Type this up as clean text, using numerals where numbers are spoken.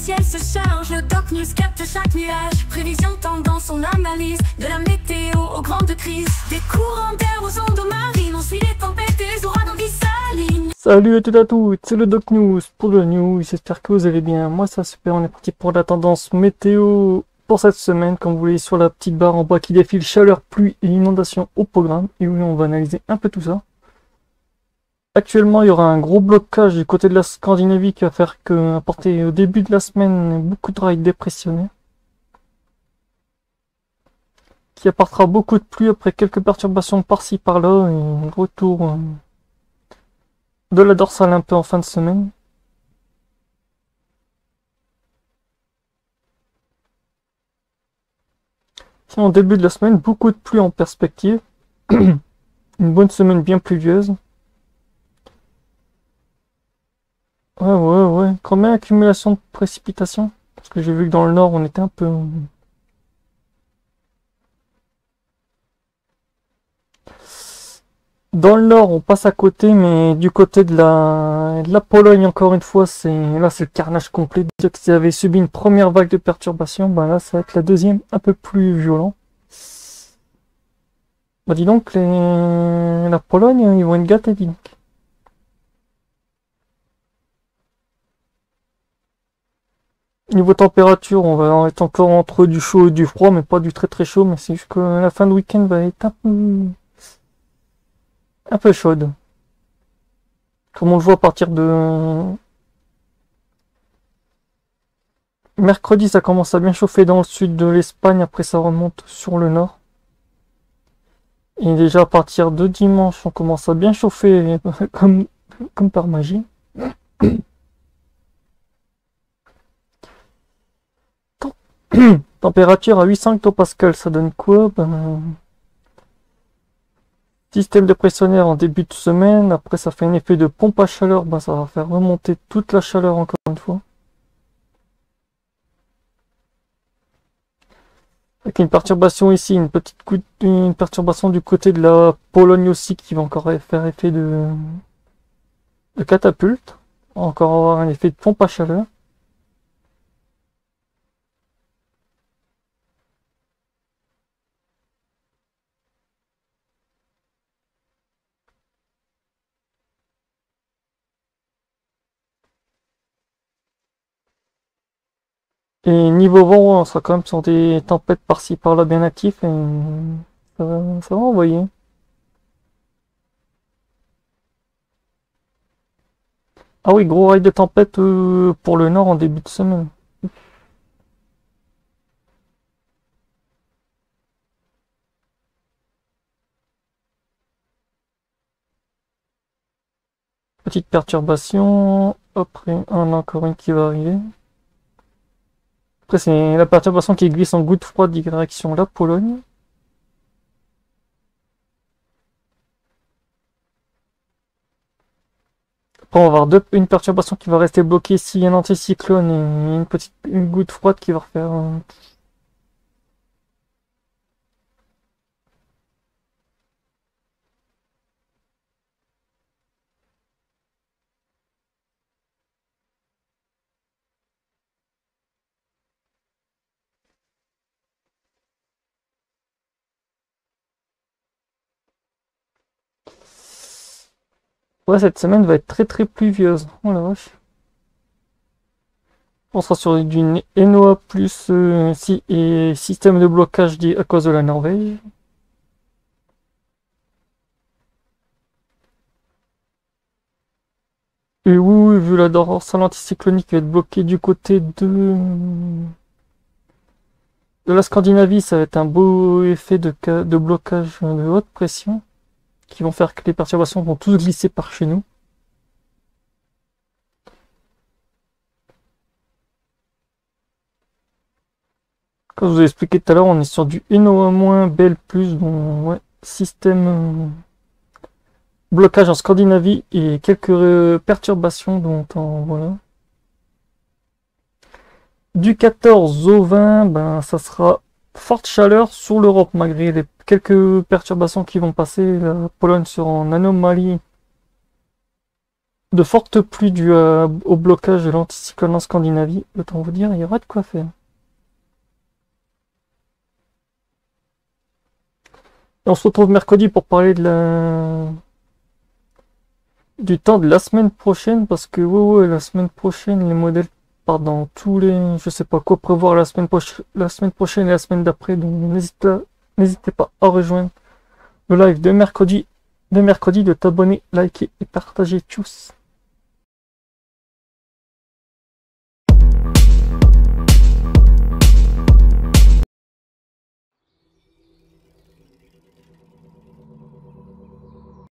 ciel se charge, le Doc News capte chaque nuage. Prévision, tendance, on analyse. De la météo aux grandes crises. Des courants d'air aux ondes marines. On suit les tempêtes et les ouragans qui s'alignent. Salut à toutes et à tous, c'est le Doc News pour le news. J'espère que vous allez bien. Moi ça super, on est parti pour la tendance météo pour cette semaine. Comme vous voyez sur la petite barre en bas qui défile, chaleur, pluie et inondation au programme. Et oui, on va analyser un peu tout ça. Actuellement, il y aura un gros blocage du côté de la Scandinavie qui va faire que, apporter au début de la semaine, beaucoup de rails dépressionnés. Qui apportera beaucoup de pluie après quelques perturbations par-ci par-là et retour de la dorsale un peu en fin de semaine. Sinon, au début de la semaine, beaucoup de pluie en perspective. Une bonne semaine bien pluvieuse. Ouais. Combien d'accumulation de précipitations? Parce que j'ai vu que dans le nord, on était un peu... Dans le nord, on passe à côté, mais du côté de la Pologne, encore une fois, c'est le carnage complet. Déjà qu'ils avaient subi une première vague de perturbations, ben là, ça va être la deuxième, un peu plus violent. Bah dis donc, la Pologne, ils vont être gâtés, dis donc. Niveau température, on va être encore entre du chaud et du froid, mais pas du très très chaud, mais c'est juste que la fin de week-end va être un peu chaude. Comme on le voit à partir de mercredi, ça commence à bien chauffer dans le sud de l'Espagne, après ça remonte sur le nord. Et déjà à partir de dimanche, on commence à bien chauffer comme par magie. Température à 800 hectopascales, ça donne quoi? Système de pressionnaire en début de semaine, après ça fait un effet de pompe à chaleur, ça va faire remonter toute la chaleur encore une fois. Avec une perturbation ici, une perturbation du côté de la Pologne aussi qui va encore faire effet de catapulte. Encore avoir un effet de pompe à chaleur. Et niveau vent, on sera quand même sur des tempêtes par-ci par-là bien actifs et ça va envoyer. Ah oui, gros rail de tempête pour le nord en début de semaine. Petite perturbation. Après, encore une qui va arriver. Après, c'est la perturbation qui glisse en goutte froide direction la Pologne. Après, on va avoir une perturbation qui va rester bloquée ici, un anticyclone et une goutte froide qui va refaire... Ouais, cette semaine va être très très pluvieuse. Oh la vache. On sera sur du NOA plus et système de blocage dit à cause de la Norvège. Et oui, vu la dorsale anticyclonique qui va être bloquée du côté de la Scandinavie, ça va être un beau effet de blocage de haute pression qui vont faire que les perturbations vont tous glisser par chez nous. Comme je vous ai expliqué tout à l'heure, on est sur du NOA-, BL+, bon, ouais, système blocage en Scandinavie et quelques perturbations, donc voilà. Du 14 au 20, ça sera forte chaleur sur l'Europe, malgré les quelques perturbations qui vont passer. La Pologne sera en anomalie de fortes pluies dues au blocage de l'anticyclone en Scandinavie. Autant vous dire, il y aura de quoi faire. Et on se retrouve mercredi pour parler du temps de la semaine prochaine, parce que ouais, la semaine prochaine, les modèles partent dans tous les... Je sais pas quoi prévoir la semaine prochaine et la semaine d'après, donc n'hésitez pas à rejoindre le live de mercredi, de t'abonner, liker et partager. Tchuss.